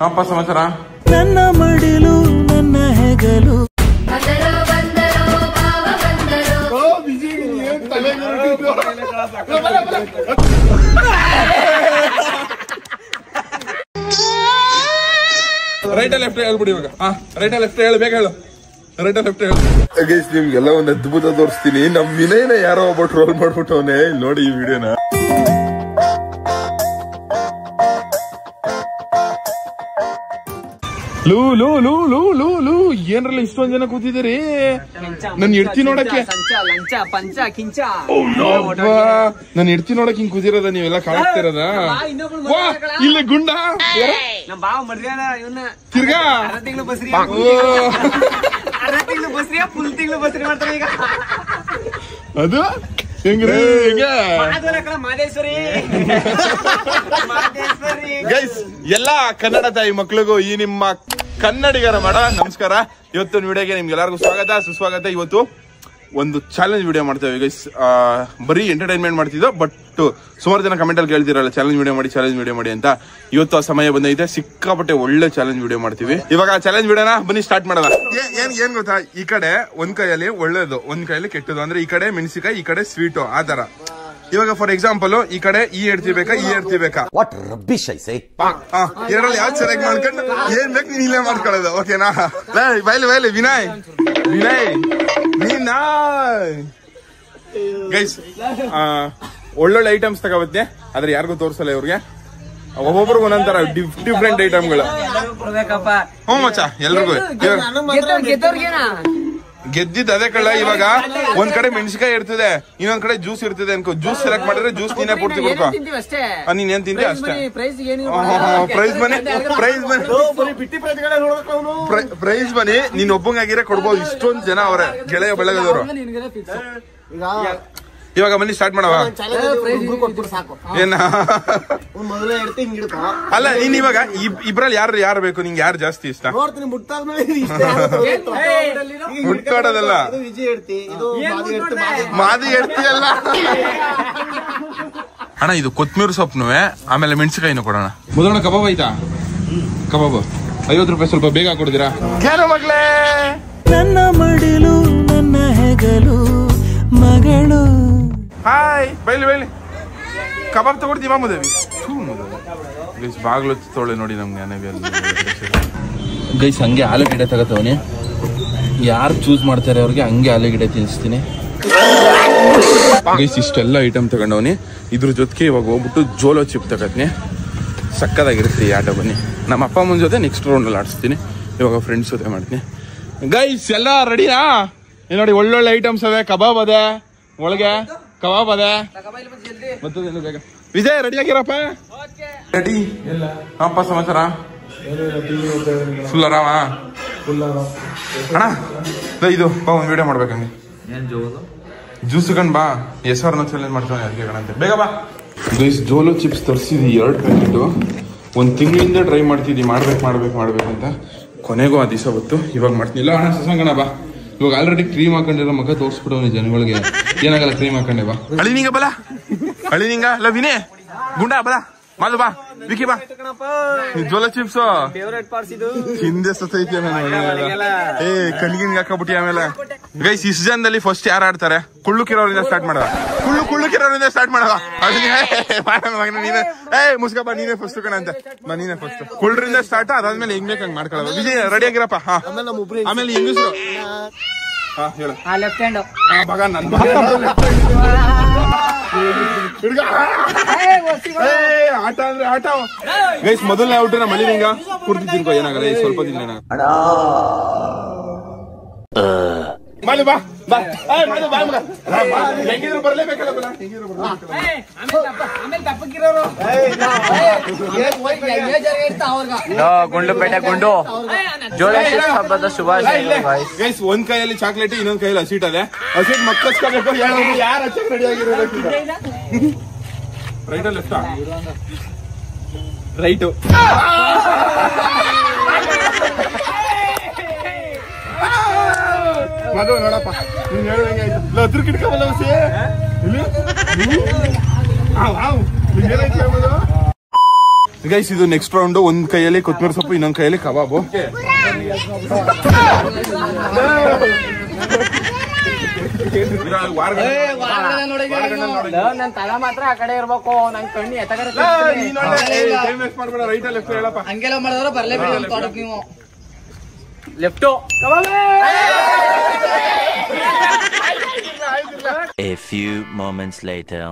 ಅಪ್ಪ ಸಮಾಚಾರ. ನನ್ನ ಮಡಿಲು ನನ್ನ ಹೆಗಲು ರೈಟ್ ಲೆಫ್ಟ್ ಹೇಳ್ಬಿಡಿ ಇವಾಗ. ರೈಟ್ ಲೆಫ್ಟ್ ಹೇಳು, ಬೇಗ ಹೇಳು. ರೈಟ್ ಲೆಫ್ಟ್ ಹೇಳು. ನಿಮ್ಗೆಲ್ಲ ಒಂದ್ ಅದ್ಭುತ ತೋರಿಸ್ತೀನಿ. ನಮ್ ವಿನಯನ ಯಾರೋ ಒಬ್ಬ ಟ್ರೋಲ್ ಮಾಡ್ಬಿಟ್ಟವನೆ. ನೋಡಿ ಈ ವಿಡಿಯೋನ. ಲೂ ಲೂ ಲೂ ಲೂ ಲೂ ಲೂ ಏನ್ರಲ್ಲ ಇಷ್ಟೊಂದ್ ಜನ ಕೂತಿದ್ದೀರಿ? ನನ್ ಹೆಡ್ತಿ ನೋಡಕ್ಕೆ ನನ್ ಹೆಡ್ತಿ ನೋಡಕ್ ಹಿಂಗ್ ಕೂತಿರೋದ ನೀವೆಲ್ಲ ಕಾಣಿಸ್ತಿರೋದ? ಇಲ್ಲ ಗುಂಡ ತಿರ್ಗಾ ಅದು ಹೆಂಗ್ರಿ? ಗೈಸ್, ಎಲ್ಲಾ ಕನ್ನಡ ತಾಯಿ ಮಕ್ಳಿಗೂ ಈ ನಿಮ್ಮ ಕನ್ನಡಿಗರ ಮಾಡ ನಮಸ್ಕಾರ. ಇವತ್ತು ವಿಡಿಯೋಗೆ ನಿಮ್ಗೆಲ್ಲರಿಗೂ ಸ್ವಾಗತ ಸುಸ್ವಾಗತ. ಇವತ್ತು ಒಂದು ಚಾಲೆಂಜ್ ವಿಡಿಯೋ ಮಾಡ್ತೇವೆ ಗೈಸ್. ಬರೀ ಎಂಟರ್ಟೈನ್ಮೆಂಟ್ ಮಾಡ್ತಿದ್ದೋ, ಬಟ್ ಸುಮಾರು ಜನ ಕಮೆಂಟ್ ಅಲ್ಲಿ ಕೇಳ್ತಿರಲ್ಲ ಚಾಲೆಂಜ್ ವಿಡಿಯೋ ಮಾಡಿ ಅಂತ. ಇವತ್ತು ಆ ಸಮಯ ಬಂದೈತೆ, ಸಿಕ್ಕಾಪಟ್ಟೆ ಒಳ್ಳೆ ಚಾಲೆಂಜ್ ವಿಡಿಯೋ ಮಾಡ್ತೀವಿ. ಇವಾಗ ಆ ಚಾಲೆಂಜ್ ವಿಡಿಯೋನ ಬನ್ನಿ ಸ್ಟಾರ್ಟ್ ಮಾಡೋಣ. ಏನ್ ಗೊತ್ತಾ, ಈ ಕಡೆ ಒಂದ್ ಕೈಯಲ್ಲಿ ಒಳ್ಳೇದು, ಒಂದ್ ಕೈಯಲ್ಲಿ ಕೆಟ್ಟದು. ಅಂದ್ರೆ ಈ ಕಡೆ ಮೆಣಸಿಕಾಯಿ, ಈ ಕಡೆ ಸ್ವೀಟು, ಆ ತರ. ಇವಾಗ ಫಾರ್ ಎಕ್ಸಾಂಪಲ್ ಈ ಕಡೆ ಈ ಎಡ್ತಿಬೇಕಾ, ಈ ಎಡ್ತಿಬೇಕಾ, ಎರಡಲ್ಲಿ ಯಾವ್ದು ಸೆಲೆಕ್ಟ್ ಮಾಡ್ಕೊಂಡು ಏನ್ ಬೇಕು ನೀನ್ ಇಲ್ಲೇ ಮಾಡ್ಕೊಳ್ಳೋದು. ಓಕೆನಾ? ಬೈಲಿ ವಿನಯ್ ಗೈಸ್, ಒಳ್ಳೊಳ್ಳೆ ಐಟಮ್ಸ್ ತಗೋಬತ್ತೆ. ಆದ್ರೆ ಯಾರಿಗೂ ತೋರ್ಸಲ್ಲ ಇವ್ರಿಗೆ. ಒಬ್ಬೊಬ್ರಿಗೆ ಒಂದೊಂದರ ಡಿಫ್ರೆಂಟ್ ಐಟಮ್ಗಳು. ಹ್ಞೂ ಮಚ್ಚ, ಎಲ್ರಿಗೂ ಗೆದ್ದಿದ್ ಅದೇ ಕಳ್ಳ. ಇವಾಗ ಒಂದ್ ಕಡೆ ಮೆಣಸಿಕಾಯಿ ಇರ್ತದೆ, ಇನ್ನೊಂದ್ ಕಡೆ ಜ್ಯೂಸ್ ಇರ್ತದೆ ಅನ್ಕೋ. ಜ್ಯೂಸ್ ಸೆಲೆಕ್ಟ್ ಮಾಡಿದ್ರೆ ಜ್ಯೂಸ್ ನೀನೇ ಪೂರ್ತಿ ಕೊಡ್ಕೋ. ನೀನ್ ಏನ್ ತಿಂದೆ ಅಷ್ಟೇ. ಪ್ರೈಸ್ ಬನ್ನಿ ನೀನ್ ಒಬ್ಬಂಗಾಗಿರೇ ಕೊಡ್ಬೋದು. ಇಷ್ಟೊಂದ್ ಜನ ಅವ್ರೆ ಗೆಳೆಯ ಬೆಳಗದವರು. ಇವಾಗ ಬನ್ನಿ ಸ್ಟಾರ್ಟ್ ಮಾಡವ. ಏನ ಅಲ್ಲ, ನೀನ್ ಇವಾಗ ಇಬ್ರಲ್ಲಿ ಯಾರು ಬೇಕು ನಿಂಗೆ? ಯಾರು ಜಾಸ್ತಿ ಇಷ್ಟ? ಮುಟ್ಟಾಡೋದಲ್ಲ, ಮಾದಿ ಎಡ್ತಿಯಲ್ಲ ಅಣ್ಣ. ಇದು ಕೊತ್ಮೀರಿ ಸೊಪ್ಪುನುವೆ, ಆಮೇಲೆ ಮೆಣಸಿಕಾಯಿನೂ ಕೊಡೋಣ. ಮೊದಲ ಕಬಾಬ್ ಆಯ್ತಾ? ಕಬಾಬ್ 50 ರೂಪಾಯಿ. ಸ್ವಲ್ಪ ಬೇಗ ಕೊಡ್ತೀರಾ? ಮಗಳೇ, ನನ್ನ ಮಡಿಲು ನನ್ನ ಹೆಗಲು ಮಗಳು. ಹಾಯ್, ಬೈಲಿ ಕಬಾಬ್ ತಗೊಡ್ತೀವ ಮುದೇವಿ. ಬಾಗ್ಲು ತೊಳೆ ನೋಡಿ ನಮ್ಗೆ. ಗೈಸ್, ಹಂಗೆ ಆಲೂಗಡ್ಡೆ ತಗೋತವನಿ. ಯಾರು ಚೂಸ್ ಮಾಡ್ತಾರೆ ಅವ್ರಿಗೆ ಹಂಗೆ ಆಲೂಗಡ್ಡೆ ತಿನ್ನಿಸ್ತೀನಿ. ಗೈಸ್, ಇಷ್ಟೆಲ್ಲ ಐಟಮ್ ತಗೊಂಡವನಿ. ಇದ್ರ ಜೊತೆಗೆ ಇವಾಗ ಹೋಗ್ಬಿಟ್ಟು ಜೋಲೋ ಚಿಪ್ ತಗೋತೀನಿ. ಸಕ್ಕದಾಗಿರುತ್ತೆ ಈ ಆಟ. ಬನ್ನಿ ನಮ್ಮ ಅಪ್ಪ ಅಮ್ಮನ ಜೊತೆ ನೆಕ್ಸ್ಟ್ ರೌಂಡಲ್ಲಿ ಆಡಿಸ್ತೀನಿ. ಇವಾಗ ಫ್ರೆಂಡ್ಸ್ ಜೊತೆ ಮಾಡ್ತೀನಿ. ಗೈಸ್, ಎಲ್ಲ ರೆಡಿನಾ? ನೋಡಿ, ಒಳ್ಳೊಳ್ಳೆ ಐಟಮ್ಸ್ ಅವೆ. ಕಬಾಬ್ ಅದೇ ಒಳಗೆ, ಕಬಾಬ್ ಅದೇ. ಮತ್ತದೇನು ಬೇಗ ವಿಜಯ್ ರೆಡಿ ಆಗಿರಪ್ಪ. ರೆಡಿ ಅಪ್ಪ ಸಮಾಚಾರ. ಫುಲ್ ಆರಾಮ ಅಣ್ಣ. ಇದು ಒಂದ್ ವಿಡಿಯೋ ಮಾಡ್ಬೇಕಂಗೆ. ಜ್ಯೂಸ್ ಕಣ್ ಬಾ, ಹೆಸರನ್ನ ಚಾಲೆಂಜ್ ಮಾಡ್ತಾನೆ ಅದಕ್ಕೆ ಕಣಂತೆ. ಬೇಗ ಬಾ. Guys, Jolo chips ತರಿಸಿದ್ವಿ 2 packet. ಒಂದು ತಿಂಗಳಿಂದ ಟ್ರೈ ಮಾಡ್ತಿದ್ವಿ ಮಾಡ್ಬೇಕಂತ. ಕೊನೆಗೂ ಆ ದಿವಸ ಬಂತು. ಇವಾಗ ಮಾಡ್ತೀನಿ. ಇಲ್ಲ ಅಣ್ಣ, ಸಸಂಗಣ ಬಾ. ಇವಾಗ ಆಲ್ರೆಡಿ ಕ್ರೀಮ್ ಹಾಕೊಂಡಿರೋ ಮಗ ತೋರಿಸ್ಬಿಡೋನಿ ಜನಗಳಿಗೆ. ಏನಾಗಲ್ಲ, ಕ್ರೀಮ್ ಹಾಕೊಂಡೆ ಬಾ. ಅಳಿನಿಂಗ ಬಲ, ಅಳಿನಿಂಗ ಲವಿನೇ ಗುಂಡ ಬಲ. ಮಾದು ಬಾ, ವಿಕಿ ಬಾ. ಜೋಲ ಚಿಪ್ಸ್ ಹಿಂದೆ ಸತೈತಿ. ಏ ಕಣ್ಗಿನ್ಗೆ ಹಾಕಬಿಟ್ಟಿ. ಆಮೇಲೆ ಗೈಸ್, ಇಷ್ಟು ಜನದಲ್ಲಿ ಫಸ್ಟ್ ಯಾರು ಆಡ್ತಾರೆ? ಕುಳ್ಳುಕಿರೋರಿಂದ ಸ್ಟಾರ್ಟ್ ಮಾಡವ. ಕುಳ್ಳುಕಿರೋರಿಂದ ಸ್ಟಾರ್ಟ್ ಮಾಡವ. ನೀನೆ ಮುಸ್ಕಪ್ಪ, ನೀನೇ ಫಸ್ಟ್ ಕಣ ಅಂತ. ನೀನೇ ಫಸ್ಟ್. ಕುಳ್ಳ್ರಿಂದ ಸ್ಟಾರ್ಟ್, ಅದಾದ್ಮೇಲೆ ಹೆಂಗ್ ಬೇಕಂಗ್ ಮಾಡ್ಕೊಳ್ಳೋ. ವಿಜಯ್ ರೆಡಿ ಆಗಿರಪ್ಪ. ಹಾ, ಆಮೇಲೆ ಹೆಂಗಸ್ರು ಹೇಳು. ಮಗ ನನ್ ಆಟ ಅಂದ್ರೆ ಆಟ. ಗೈಸ್, ಮೊದಲನೇ ಔಟ್ ನಮ್ಮ ಮಳಿನಿಂಗ ಕುರ್ತಿ ತಿನ್ಕೋ. ಏನಾಗಲ್ಲ, ಸ್ವಲ್ಪ ದಿನ ಮಾಲಿ ಬಾ. ಹೆಂಗಿದ್ರು ಬರ್ಲೇಬೇಕಲ್ಲ. ಗುಂಡುಪೇಟೆ ಗುಂಡು ಹಬ್ಬದ ಶುಭಾಶಯ. ಗೈಸ್, ಒಂದ್ ಕೈಯಲ್ಲಿ ಚಾಕ್ಲೇಟ್, ಇನ್ನೊಂದ್ ಕೈಯಲ್ಲಿ ಹಸೀಟ್ ಅದೇ. ಹಸೀಟ್ ಮಕ್ಕಳಿಸ್ಕೋಬೇಕು. ಯಾರು ಹಚ್ಚಕ್ ರೆಡಿ ಆಗಿರೋದು? Right left? ರೈಟು. ಮದು ನೋಡಪ್ಪ, ನೀನ್ ಹೇಳು ಹೆಂಗಾಯ್ತು. ಹತ್ರ ಕಿಟ್ಕೊಬಲ್ಲ ಹುಸಿ. ಗೈಸ್ ಇದು ನೆಕ್ಸ್ಟ್ ರೌಂಡ್. ಒಂದ್ ಕೈಯಲ್ಲಿ ಕೊತ್ತಂಬರಿ ಸೊಪ್ಪು, ಇನ್ನೊಂದ್ ಕೈಯಲ್ಲಿ ಕಬಾಬು. ನನ್ ತಲ ಮಾತ್ರ ಆ ಕಡೆ ಇರ್ಬೇಕು, ನನ್ ಕಣ್ಣಿ ಹಂಗೆಲ್ಲ ಮಾಡಿದ್ರೆ ಬರ್ಲೇಬೇಡಿ ತೋಟಕ್ ನೀವು. Left A few moments later.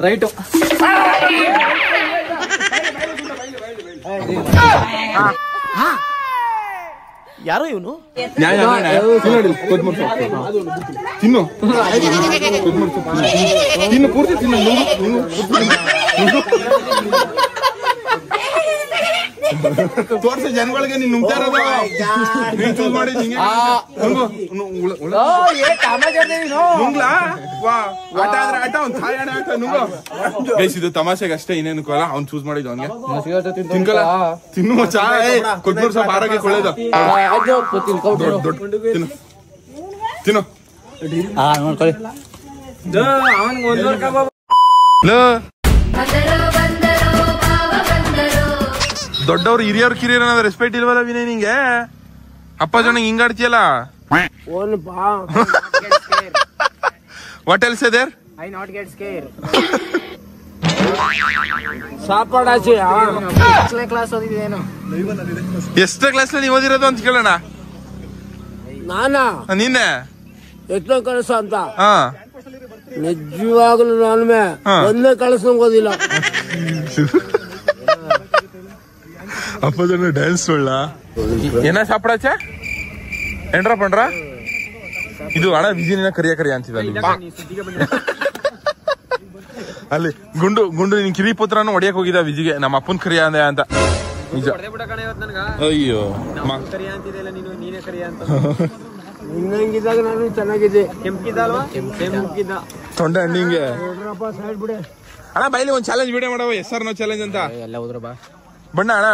Right. ಯಾರೋ ಇವನು ತಿನ್ನು ತಿನ್ನು ಪೂರ್ತಿ ತಿನ್ನು. ತೋರ್ಸ ಜನಗಳಿಗೆ ನೀನ್ ನುಂಗ್ತಾ ಇರೋದು. ನೀನ್ ಚೂಸ್ ಮಾಡಿ ನುಂಗ್ಲಾ? ವಾ ಆಟ ಆದ್ರೆ ಆಟ, ಅವ್ನ್ ಥಾಯ್ ಆಟ ಆಟ ನುಂಗು. ಗೈಸ್ ಇದು ತಮಾಷೆಗೆ ಅಷ್ಟೇ, ಇನ್ನೇನು ಕೊಲ್ಲ. ಅವ್ನ್ ಚೂಸ್ ಮಾಡಿದ್ ಅವ್ನಿಗೆ. ತಿನ್ಕಲ್ಲ, ತಿನ್ನು ಮಚ್ಚ. ಕೊತ್ತಂಬರಿ ಸೊಪ್ಪು ಆರೋಗ್ಯಕ್ಕೆ ಒಳ್ಳೇದು. ತಿನ್ನು ತಿನ್ನು. ದೊಡ್ಡವ್ರು ಹಿರಿಯವ್ರು ಕಿರಿಯರ್ ಅನ್ನೋದು ರೆಸ್ಪೆಕ್ಟ್ ಇಲ್ವಲ್ಲ ವಿನಯ್ ನಿಂಗೆ? ಅಪ್ಪ ಜನ ಹಿಂಗಾಡ್ತೀಯಲ್ಲ. What else there? I not get scare. Class ಓದಿದ್ದೇನು? ಎಷ್ಟೇ ಕ್ಲಾಸ್ ನೀವು ಓದಿರೋದು ಅಂತ ಕೇಳೋಣ. ನಾನಾ ನೀನೆ ಎಷ್ಟೋ ಕಳಸ ಅಂತ? ಹಾ ನಿಜವಾಗ್ಲು ನಾನು ಒಂದೇ ಕಳಸ ಓದಿಲ್ಲ. ಅಪ್ಪ ಜನ ಡ್ಯಾನ್ಸ್ ಒಳ್ಳ ಏನ ಸಾಪಡಾಚ ಎಂಡ್ರ ಪಂಡ್ರ. ಇದು ಹಣ ವಿಜಿನ ಕರಿಯ ಕರಿಯ ಅಂತಿದ ಅಲ್ಲಿ ಗುಂಡು ಗುಂಡು ನಿನ್ ಕಿರಿ ಪುತ್ರನು ಹೊಡಿಯಕ್ ಹೋಗಿದ್ದ ವಿಜಿಗೆ. ನಮ್ಮ ಅಪ್ಪನ್ ಕರಿಯ ಅಂದೆ ಅಂತ. ನಿಜ. ಅಯ್ಯೋ ನಿನ್ನಂಗಿದ್ದಾಗ ನಾನು ಚೆನ್ನಾಗಿದ್ದೆ. ತೊಂಡೆ ಹಣ್ಣಿಂಗೆ ಅಣ್ಣ ಬೈಲಿ ಒಂದ್ ಚಾಲೆಂಜ್ ವಿಡಿಯೋ ಮಾಡವ. SR ನೋ ಚಾಲೆಂಜ್ ಅಂತ. ಎಲ್ಲ ಹೋದ್ರ ಬಾ ಬಣ್ಣ ಅಣ್ಣ.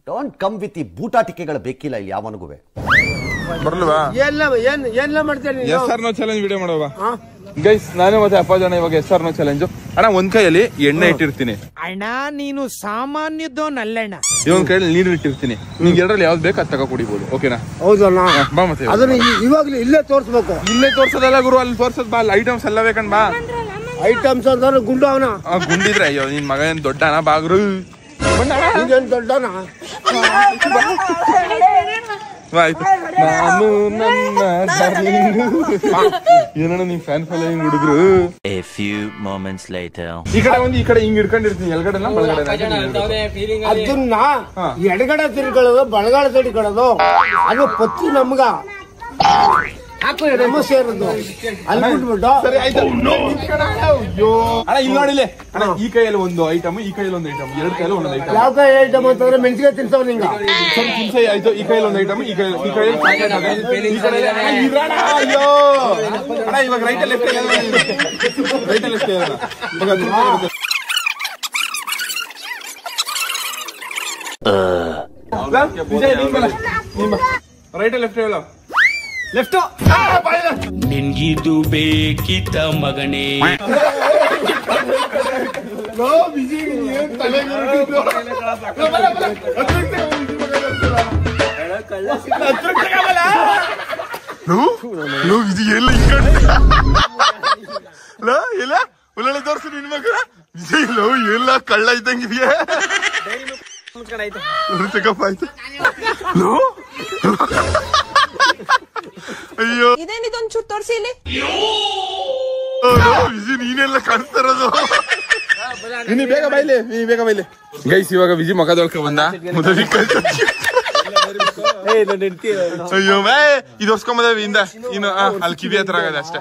ಡೋಂಟ್ ಕಮ್ ವಿತ್ ಈ ಬೂಟಾಟಿಕೆಗಳು ಬೇಕಿಲ್ಲ ಇಲ್ಲಿ ಯಾವನಿಗೂ. ಬರ್ಲ್ವಾ? ಏನೆಲ್ಲ ಮಾಡ್ತೇನೆ. SR ನೋ ಚಾಲೆಂಜ್ ವಿಡಿಯೋ ಮಾಡವ ಗೈಸ್. ನಾನು ಮತ್ತೆ ಅಪ್ಪ ಜನ ಇವಾಗ SR ನೋ ಚಾಲೆಂಜ್. ಅಣ್ಣ ಒಂದ್ ಕೈಯಲ್ಲಿ ಎಣ್ಣೆ ಇಟ್ಟಿರ್ತೀನಿ. ಅಣ್ಣ ನೀನು ಸಾಮಾನ್ಯದೋನಲ್ಲಣ್ಣ. ಇನ್ನೊಂದ್ ಕೈಯಲ್ಲಿ ನೀರು ಇಟ್ಟಿರ್ತೀನಿ. ನಿಂಗೆ ಎರಡರಲ್ಲಿ ಯಾವ್ದು ಬೇಕು ಅದು ತಗೋ ಕುಡಿಬಹುದು. ಓಕೆನಾ? ಹೌದಣ್ಣ. ಬಾ ಮತ್ತೆ ಅದನ್ನ ಇವಾಗ್ಲೂ ಇಲ್ಲೇ ತೋರ್ಸ್ಬೇಕು. ಇಲ್ಲೇ ತೋರ್ಸೋದಲ್ಲ ಗುರು, ಅಲ್ಲಿ ತೋರ್ಸೋದ್ ಬಾ. ಅಲ್ಲಿ ಐಟಮ್ಸ್ ಎಲ್ಲ ಬೇಕಂಡ್ ಬಾ. ಐಟಮ್ಸ್ ಅಂದ್ರೆ ಗುಂಡು ಅವನ ಗುಂಡಿದ್ರೆ ಅಯ್ಯೋ ನಿನ್ ಮಗ ಏನ್ ದೊಡ್ಡನ ಬಾಗ್ರು. ದೊಡ್ಡನ ಆಯ್ತು. ನಾನು ನನ್ನ ಏನಣ್ಣ ನಿಮ್ ಫ್ಯಾನ್ ಫಾಲೋಯಿಂಗ್ ಹುಡುಗ್ರು. A few moments later. ಈ ಕಡೆ ಒಂದು ಈ ಕಡೆ ಹಿಂಗ್ ಹಿಡ್ಕೊಂಡಿರ್ತೀನಿ. ಎಲ್ಗಡೆ ಬಲಗಡೆ ಅದನ್ನ ಎಡಗಡೆ ತಿರ್ಕೊಳ್ಳೋದು ಬಲಗಡೆ ತಿರ್ಕೊಳ್ಳೋದು ಅದು ಪತ್ತಿ ನಮ್ಗ ಸಮಸ್ಯೆ ಇರೋದು. ಅಲ್ಲಿ ಬಿಟ್ಬಿಟ್ಟು ಸರಿ ಆಯ್ತು. ಅಣ್ಣ ಇಲ್ಲಿ ನೋಡಿಲ್ಲ ಅಣ್ಣ, ಈ ಕೈಯಲ್ಲಿ ಒಂದು ಐಟಮ್, ಈ ಕೈಯಲ್ಲಿ ಒಂದು ಐಟಮ್, ಎರಡು ಕೈಯಲ್ಲಿ ಒಂದೊಂದು ಐಟಮ್. ಯಾವ ಕೈ ಐಟಮ್ ಅಂತಂದ್ರೆ ಮೆಣಸಿಗೆ ತಿನ್ಸವ್ ನಿಂಗ. ಸರಿ ತಿನ್ಸೈ ಆಯ್ತು. ಈ ಕೈಯಲ್ಲಿ ಒಂದು ಐಟಮ್, ಈ ಕೈಯಲ್ಲಿ ಅಯ್ಯೋ ಅಣ್ಣ ಇವಾಗ right left right left right left ಹೇಳ. ಲೆಫ್ಟ್ ನಿನ್ಗಿದು ಬೇಕಿತ್ತ ಮಗನೇ. ಎಲ್ಲ ಇಲ್ಲ ಒಳ್ಳೊಳ್ಳೆ ತೋರ್ಸು ನಿನ್ ಮಗ. ವಿಜಯ್ ಲವ್ ಎಲ್ಲ ಕಳ್ಳ ಇದ್ದಂಗಿದೆಯಾ? ಚೆಕಪ್ ಆಯ್ತು. ಅಯ್ಯೋ ಇದೇನಿದೊಂದು ಚೂರು ತೋರಿಸಿ ಇಲ್ಲಿ. ವಿಜಿ ನೀನೆಲ್ಲ ಕಾಣಿಸ್ತಾ ಇರೋದು. ನೀ ಬೇಗ ಬೈಲಿ, ನೀ ಬೇಗ ಬೈಲಿ. ಗೈಸ್ ಇವಾಗ ವಿಜಿ ಮಗ ತೊಳ್ಕ ಬಂದ. ಅಯ್ಯೋ ಮೇ ಇದು ಹೊಸ್ಕೊಂಬದ ಇಂದ ಇನ್ನು ಅಲ್ಲಿ ಕಿವಿ ಹತ್ರ ಆಗದೆ ಅಷ್ಟೇ.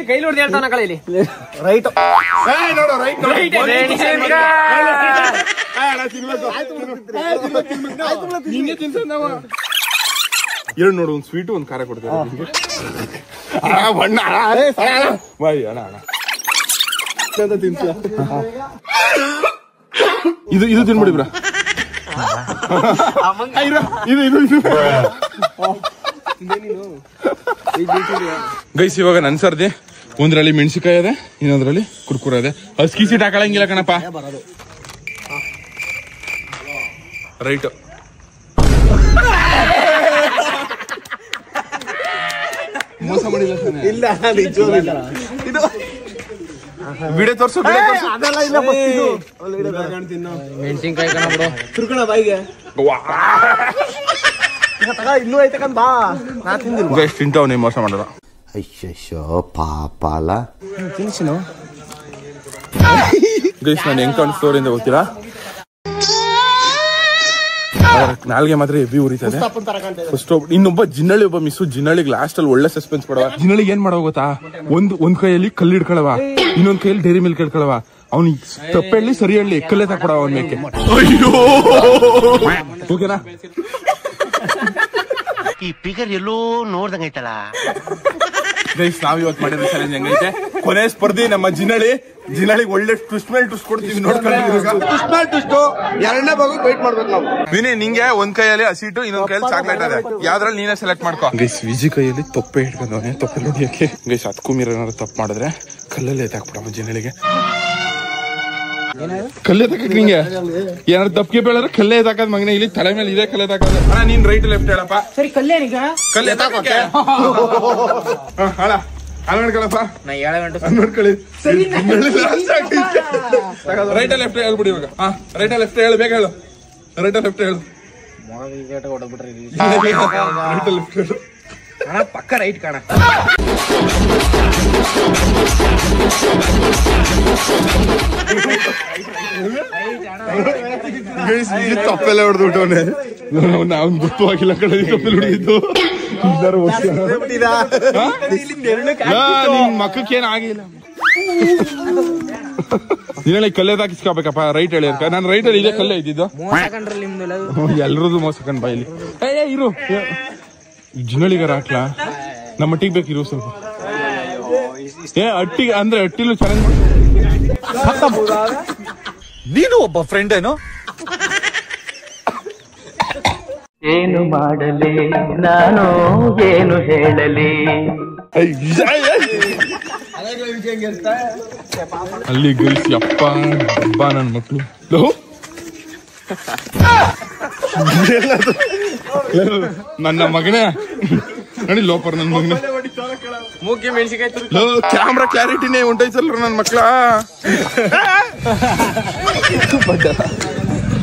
ಕೈ ನೋಡಿ ಹೇಳ್ತಾನ ಕಳೆಯಲ್ಲಿ ರೈಟ್ ನೋಡು ರೈಟ್ ಎರಡು ನೋಡು, ಒಂದ್ ಸ್ವೀಟು ಒಂದ್ ಖಾರ ಕೊಡ್ತೇವೆ. ಬಾಯ್ ಅಣ್ಣ ಅಣ್ಣ ಇದು ಇದು ತಿನ್ಬಿಡಿ ಬ್ರಾ. ಇದು ಇದು ಇದು ಗೈಸ್ ಇವಾಗ ನನ್ ಸರ್ದಿ. ಒಂದ್ರಲ್ಲಿ ಮೆಣಸಿಕಾಯಿ ಅದೆ, ಇನ್ನೊಂದ್ರಲ್ಲಿ ಕುರ್ಕುರ ಅದೆ. ಹಸ್ಕಿ ಸೀಟ್ ಹಾಕಳಂಗಿಲ್ಲ ಕಣಪ್ಪ. ರೈಟ್. ಮೋಸ ಮಾಡಿಲ್ಲ ತಾನೆ? ಇಲ್ಲ ನಿಜವಾಗ್ಲೂ ಇದು ವಿಡಿಯೋ ತೋರ್ಸು. ಅದೆಲ್ಲ ಇಲ್ಲ ಮೆಣಸಿನ್ಕಾಯಿ ಕಣ ಬಿಡು. ತಿರ್ಕೋಣ ಬಾಯಿಗೆ ಇನ್ನೂ ಐತಕಂದ್ ಬಾ. ನಾ ತಿಂದಿಲ್ವಾ? ಗೈಸ್ ತಿಂತಾವ್, ನೀವು ಮೋಸ ಮಾಡಲ್ಲ. ಅಯ್ಯೋ ಪಾಪ ಅಲ್ಲ. ತಿನ್ಸಿನು ಗೈಸ್ ನಾನು ಹೆಂಗ್ ಕಾಣಿಸ್ತವ್ರೆ ಅಂತ ಗೊತ್ತೀರಾ? ನಾಲ್ಗೆ ಮಾತ್ರ ಹೆವಿ ಉರಿತದೆ. ಫಸ್ಟ್ ಇನ್ನೊಬ್ಬ ಜಿನ್ನಳ್ಳಿ ಒಬ್ಬ ಮಿಸ್ಸು. ಜಿನ್ನಳ್ಳಿಗೆ ಲಾಸ್ಟ್ ಅಲ್ಲಿ ಒಳ್ಳೆ ಸಸ್ಪೆನ್ಸ್ ಕೊಡವ. ಜಿನ್ನಳ್ಳಿಗೆ ಏನ್ ಮಾಡೋ ಗೊತ್ತಾ, ಒಂದ್ ಕೈಯಲ್ಲಿ ಕಲ್ಲು ಹಿಡ್ಕೊಳವ, ಇನ್ನೊಂದ್ ಕೈಯಲ್ಲಿ ಡೈರಿ ಮಿಲ್ಕ್ ಹಿಡ್ಕೊಳವ. ಅವ್ನಿಗೆ ತಪ್ಪು ಹೇಳಿ ಸರಿ ಹೇಳಿ ಕಲ್ಲೆ ತಕೊಡವ ಅವನ್ ಮೇಕೆ. ಅಯ್ಯೋ ಓಕೆನಾ? ಈ ಫಿಗರ್ ಎಲ್ಲೋ ನೋಡ್ದಂಗೈತಲ್ಲ. ಗೈಸ್ ನಾವ್ ಇವತ್ತು ಮಾಡಿರೋ ಚಾಲೆಂಜ್ ಹೆಂಗೈತೆ, ಕೊನೆ ಸ್ಪರ್ಧಿ ನಮ್ಮ ಜಿನ್ನಳಿಗೆ ಒಳ್ಳೆ ಟ್ವಿಸ್ಟ್ ಮೇಲೆ ಟ್ವಿಸ್ಟ್ ಕೊಡ್ತೀವಿ ನೋಡ್ಕೊಂಡು. ಎರಡನೇ ಭಾಗಕ್ಕೆ ವೇಟ್ ಮಾಡ್ಬೇಕು ನಾವು. ವಿನಯ್ ನಿಂಗೆ ಒಂದ್ ಕೈಯಲ್ಲಿ ಹಸಿಟ್ಟು, ಇನ್ನೊಂದ್ ಕೈಯಲ್ಲಿ ಚಾಕ್ಲೇಟ್ ಅದೇ, ಯಾವ್ದ್ರಲ್ಲಿ ನೀನೇ ಸೆಲೆಕ್ಟ್ ಮಾಡ್ಕೋ. ಗೈಸ್ ವಿಜಿ ಕೈಯಲ್ಲಿ ತೊಪ್ಪೆ ಇಟ್ಕೊಂಡವನೆ, ತೊಪ್ಪೆ ನೋಡಿಯಕ್ಕೆ. ಗೈಸ್ ಅದಕ್ಕೂ ಮೀರ ಏನಾದ್ರು ತಪ್ಪು ಮಾಡಿದ್ರೆ ಕಲ್ಲಲ್ಲಿ ಎತ್ತಾಕ್ಬಿಡವ ಜಿನ್ನಳಿಗೆ. ಕಲ್ಲೆ ತಕ್ಕ ನಿಂಗೆ ಏನಾದ್ರು ತಪ್ಪಿಗೆ ಬೇಡ ಕಲ್ಲೆ ಎತ್ತಾಕದ್ ಮಗನೇ. ಇಲ್ಲಿ ತಲೆ ಮೇಲೆ ಇದೆ ಕಲ್ಲೆ ತಾಕದ. ಅಣ್ಣ ನೀನ್ ರೈಟ್ ಲೆಫ್ಟ್ ಹೇಳಪ್ಪ. ಸರಿ ಕಲ್ಲೇನೀಗ ಕಲ್ಲೆ ತಾಕೋಕೆ ಹಾಳ ನೋಡ್ಕೊಳಪ್ಪ. ನಾ 7 ಗಂಟೆ ನೋಡ್ಕೊಳ್ಳಿ. ರೈಟ್ ಲೆಫ್ಟ್ ಹೇಳ್ಬಿಡಿ ಇವಾಗ. ರೈಟ್ ಲೆಫ್ಟ್ ಹೇಳು, ಬೇಗ ಹೇಳು. ರೈಟ್ ಲೆಫ್ಟ್ ಹೇಳು. ಅಣ್ಣ ಪಕ್ಕ ರೈಟ್ ಕಾಣ. ತಪ್ಪೆಲ್ಲ ಹೊಡೆದ್ಬಿಟ್ಟವನೆ. ನಾವು ಗೊತ್ತವಾಗಿಲ್ಲ ಕಡೆ ತಪ್ಪೆಲ್ಲ ಹೊಡೆದಿದ್ದು. ನಿನ್ ಮಕ್ಕಕ್ಕೇನ್ ಆಗಿಲ್ಲ. ನೀನೇ ಕಲ್ಲೆ ತಾಕಿಸ್ಕೋಬೇಕಪ್ಪ. ರೈಟ್ ಹೇಳಿ. ನಾನು ರೈಟ್ ಅಲ್ಲಿ ಇದೆ ಕಲ್ಲೆ ಇದ್ದಿದ್ದು. ಎಲ್ರದ್ದು ಮೋಸಕಂಡ್ ಬಾಯಿಲಿ. ಇರು ಜಿನ್ನಳಿಗಾರ ಹಾಕ್ಲಾ? ನಮ್ಮ ಅಟ್ಟಿಗೆ ಬೇಕಿರು ಸ್ವಲ್ಪ. ಅಟ್ಟಿಗೆ ಅಂದ್ರೆ ಅಟ್ಟಿಲು ಚಾಲೆಂಜ್ ಮಾಡಿ. ನೀನು ಒಬ್ಬ ಫ್ರೆಂಡ್ ಏನೋ. ಏನು ಮಾಡಲಿ ನಾನು, ಏನು ಹೇಳಲಿ. ಅಲ್ಲಿ ಗೈಸ್ ಅಪ್ಪ ಅಬ್ಬ ನನ್ನ ಮಕ್ಳು. ನನ್ನ ಮಗನೇ ನೋಡಿ ಲೋಪರ್. ನನ್ನ ಮಗನೇ ಮೂಗಿ ಮೆಣಸಿನ್ಕಾಯಿ ಕ್ಯಾಮ್ರಾ ಕ್ಲಾರಿಟಿನೇ ಉಂಟಾಯ್ತಲ್ರ ನನ್ನ ಮಕ್ಳ.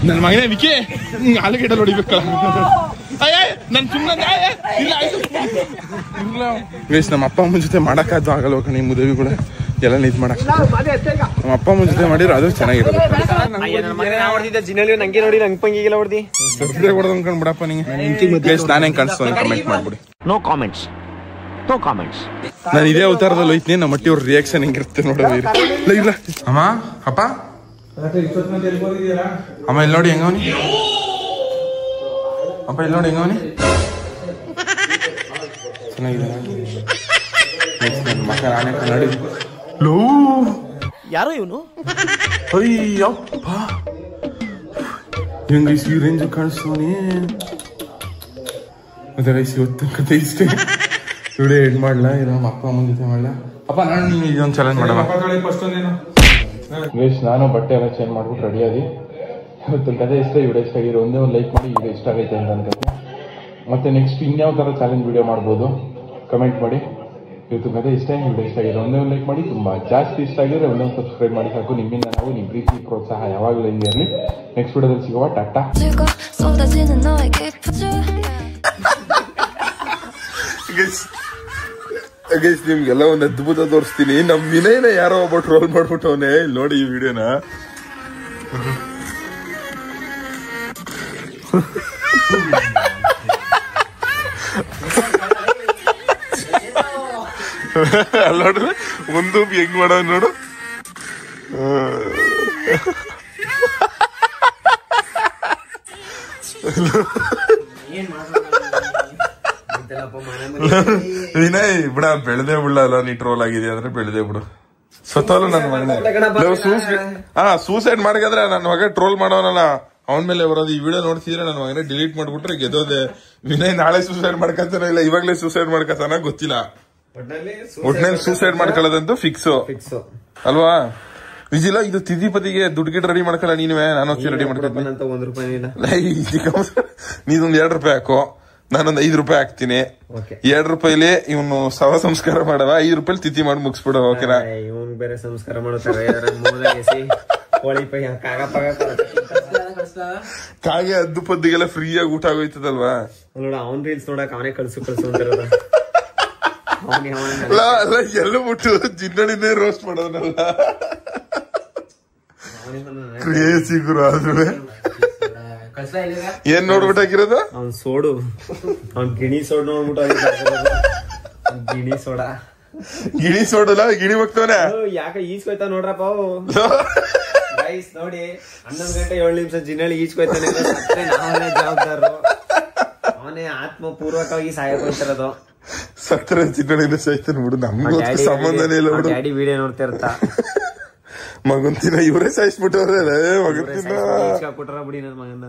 ನನ್ನ ಮಗನೇ ವಿಕಿ ಆಲೂಗೆಡ್ಡೆ ಹೊಡಿಬೇಕಲ್ಲ. ನನ್ ಸುಮ್ಮನೆ ಇಲ್ಲ. ಗೈಸ್ ನಮ್ಮ ಅಪ್ಪ ಅಮ್ಮನ ಜೊತೆ ಮಾಡಕ್ಕಾದ್ದು ಆಗಲ್ವ ಕಣಿ ಮುದವಿ ಕೂಡ ಎಲ್ಲ ನಿಂತ್ ಮಾಡಕ್. ನಮ್ಮ ಅಪ್ಪ ಅಮ್ಮನ ಜೊತೆ ಮಾಡಿರೋ ಅದು ಚೆನ್ನಾಗಿರೋದು. ಜಿನಲ್ಲಿ ನಂಗೆ ನೋಡಿ ನಂಗೆ ಪಂಗಿಗೆಲ್ಲ ಹೊಡ್ದಿ ಹೊಡೆದ್ ಅನ್ಕೊಂಡ್ ಬಿಡಪ್ಪ ನಿಂಗೆ. ಗೈಸ್ ನಾನು ಹೆಂಗ್ ಕಾಣಿಸ್ತು ಕಮೆಂಟ್ ಮಾಡ್ಬಿಡಿ. No comments, no comments. ನಾನು ಇದೇ ಅವತಾರದಲ್ಲಿ ಹೋಯ್ತೀನಿ. ನಮ್ಮ ಅಟ್ಟಿ ಅವ್ರ ರಿಯಾಕ್ಷನ್ ಹೆಂಗಿರುತ್ತೆ ನೋಡೋದು. ಇಲ್ಲ ಅಮ್ಮ ಅಪ್ಪ ಅಮ್ಮ ಇಲ್ಲಿ ನೋಡಿ ಹೆಂಗವನಿ. ಅಪ್ಪ ಇಲ್ಲಿ ನೋಡಿ ಹೆಂಗವನಿ. ಚೆನ್ನಾಗಿದೆ ಮಕ್ಕ. ನಾನೇ ಕನ್ನಡಿ ಲೋ. ಯಾರೋ ಇವನು. ಅಯ್ಯಪ್ಪ ಹೆಂಗ ಈ ರೇಂಜ್ ಕಾಣಿಸ್ತವನಿ. ಮತ್ತೆ ರೈಸ್ ಇವತ್ತು ಕತೆ ಇಷ್ಟೇ. ವಿಡಿಯೋ ಎಡ್ ಮಾಡ್ಲಾ ಇಲ್ಲ ನಮ್ಮ ಅಪ್ಪ ಅಮ್ಮನ ಜೊತೆ ಮಾಡ್ಲಾ? ಅಪ್ಪ ನಾನು ನೀನು ಇದೊಂದು ಚಾಲೆಂಜ್ ಮಾಡವ. ಗೈಸ್ ನಾನು ಬಟ್ಟೆ ಎಲ್ಲ ಚೇಂಜ್ ಮಾಡ್ಬಿಟ್ಟು ರೆಡಿ ಆಗಿ ಇವತ್ತು ಕತೆ ಇಷ್ಟ. ವಿಡಿಯೋ ಇಷ್ಟ ಆಗಿರೋ ಒಂದೇ ಒಂದು ಲೈಕ್ ಮಾಡಿ. ವಿಡಿಯೋ ಇಷ್ಟ ಆಗೈತೆ ಅಂತ ಅನ್ಕೋತೀನಿ. ಮತ್ತೆ ನೆಕ್ಸ್ಟ್ ಇನ್ಯಾವ ಥರ ಚಾಲೆಂಜ್ ವಿಡಿಯೋ ಮಾಡ್ಬೋದು ಕಮೆಂಟ್ ಮಾಡಿ. ಇವತ್ತು ಕತೆ ಇಷ್ಟ, ವಿಡಿಯೋ ಇಷ್ಟ ಆಗಿರೋ ಒಂದೇ ಒಂದು ಲೈಕ್ ಮಾಡಿ. ತುಂಬ ಜಾಸ್ತಿ ಇಷ್ಟ ಆಗಿದ್ರೆ ಒಂದೊಂದು ಸಬ್ಸ್ಕ್ರೈಬ್ ಮಾಡಿ ಸಾಕು. ನಿಮ್ಮಿಂದ ನಾವು ನಿಮ್ಮ ಪ್ರೀತಿ ಪ್ರೋತ್ಸಾಹ ಯಾವಾಗಲೂ ಹಿಂಗೆ ಇರಲಿ. ನೆಕ್ಸ್ಟ್ ವಿಡಿಯೋದಲ್ಲಿ ಸಿಗುವ. ಟಾಟಾ. ಗೈಸ್ ನಿಮ್ಗೆಲ್ಲ ಒಂದು ಅದ್ಭುತ ತೋರಿಸ್ತೀನಿ. ನಮ್ ವಿನಯನ ಯಾರೋ ಒಬ್ಬ ಟ್ರೋಲ್ ಮಾಡ್ಬಿಟ್ಟವನೆ. ನೋಡಿ ಈ ವಿಡಿಯೋನ. ಅಲ್ಲ ನೋಡ್ರಿ ಒಂದು ಹೆಂಗ್ ಮಾಡೋ ನೋಡು. ವಿನಯ್ ಬಿಡ ಬೆಳೆದೇ ಬಿಡಲ್ಲ. ನೀ ಟ್ರೋಲ್ ಆಗಿದೆ ಅಂದ್ರೆ ಬೆಳೆದೇ ಬಿಡು. ಸತ್ತಲ್ಲ ನನ್ನ ಮಗನೇ. ಸೂಸೈಡ್ ಮಾಡಿದ್ರೆ ನನ್ನ ಮಗ ಟ್ರೋಲ್ ಮಾಡೋನಲ್ಲ ಅವನ ಮೇಲೆ ಬರೋದು. ಈ ವಿಡಿಯೋ ನೋಡ್ತಿದ್ರೆ ನನ್ನ ಮಗನೇ ಡಿಲೀಟ್ ಮಾಡ್ಬಿಟ್ರೆ ಗೆದೋದೆ. ವಿನಯ್ ನಾಳೆ ಸೂಸೈಡ್ ಮಾಡ್ಕೊತಾನ ಇಲ್ಲ ಇವಾಗ್ಲೇ ಸೂಸೈಡ್ ಮಾಡ್ಕೊತಾನ ಗೊತ್ತಿಲ್ಲ. ಒಟ್ನಲ್ಲಿ ಸೂಸೈಡ್ ಮಾಡ್ಕೊಳ್ಳೋದಂತೂ ಫಿಕ್ಸ್ ಅಲ್ವಾ? ವಿಜಿಲ ಇದು ತಿಥಿಪತಿಗೆ ದುಡ್ಡು ಗಿಡ್ ರೆಡಿ ಮಾಡ್ಕಲ್ಲ ನೀನುವೆ, ನಾನು ಹೋಗ್ತೀನಿ ರೆಡಿ ಮಾಡ್ಕೊತೀನಿ. ನೀನೊಂದು 2 ರೂಪಾಯಿ ಹಾಕೋ, ನಾನೊಂದು 5 ರೂಪಾಯಿ ಹಾಕ್ತೀನಿ. 2 ರೂಪಾಯಿಲಿ ಇವನು ಶವ ಸಂಸ್ಕಾರ ಮಾಡವ, 5 ರೂಪಾಯಿ ತಿಥಿ ಮಾಡಿ ಮುಗಿಸ್ಬಿಡು. ಓಕೆನಾ? ಇವನ್ ಬೇರೆ ಸಂಸ್ಕಾರ ಮಾಡುತ್ತಾರೆ. ಕಾಗೆ ಹದ್ದು ಪದ್ದಿಗೆಲ್ಲ ಫ್ರೀಯಾಗಿ ಊಟ ಆಗೋಯ್ತದಲ್ವಾ? ನೋಡ ಅವ್ನ್ ರೀಲ್ಸ್ ನೋಡಕ್ ಅವನೇ ಕಳ್ಸು ಅಂತಿರೋದ. ಎಲ್ಲ ಬಿಟ್ಟು ಜಿನ್ನಡಿನೇ ರೋಸ್ಟ್ ಮಾಡೋನಲ್ಲ, ಕ್ರೇಜಿ ಗುರು. ಆದ್ರೂ ಏನ್ ನೋಡ್ಬಿಟ್ಟಾಕಿರೋದು? ಅವ್ನ್ ಸೋಡು, ಅವ್ನ್ ಗಿಣಿ ಸೋಡ್ ನೋಡ್ಬಿಟ್ಟು ಗಿಣಿ ಸೋಡಾ, ಗಿಣಿ ಸೋಡಲ್ಲ ಗಿಣಿ ಹೋಗ್ತವನೆ. ಯಾಕ ಈಸ್ಕೊಯ್ತಾವ ನೋಡ್ರಪ್ಪ ಗೈಸ್. ನೋಡಿ 11 ಗಂಟೆ 7 ನಿಮಿಷ ಜಿನ್ನಳಿ ಈಸ್ಕೊಯ್ತಾನೆ. ನಾವೇ ಜವಾಬ್ದಾರರು. ಅವನೇ ಆತ್ಮಪೂರ್ವಕವಾಗಿ ಸಹಾಯ ಕೊಡ್ತಿರೋದು. ಸತ್ರ ಜಿನ್ನಡಿನ ಸಾಯ್ತಾನೆ ಬಿಡು, ನಮ್ಗೂ ಸಂಬಂಧನೇ ಇಲ್ಲ ಬಿಡು. ಡ್ಯಾಡಿ ವಿಡಿಯೋ ನೋಡ್ತಾ ಇರ್ತಾ ಮಗಂತಿನ ಇವರೇ ಸಾಯಿಸ್ಬಿಟ್ಟವ್ರೆ. ಮಗಂತಿನ ಕೊಟ್ರ ಬಿಡಿ ನನ್ನ ಮಗನ.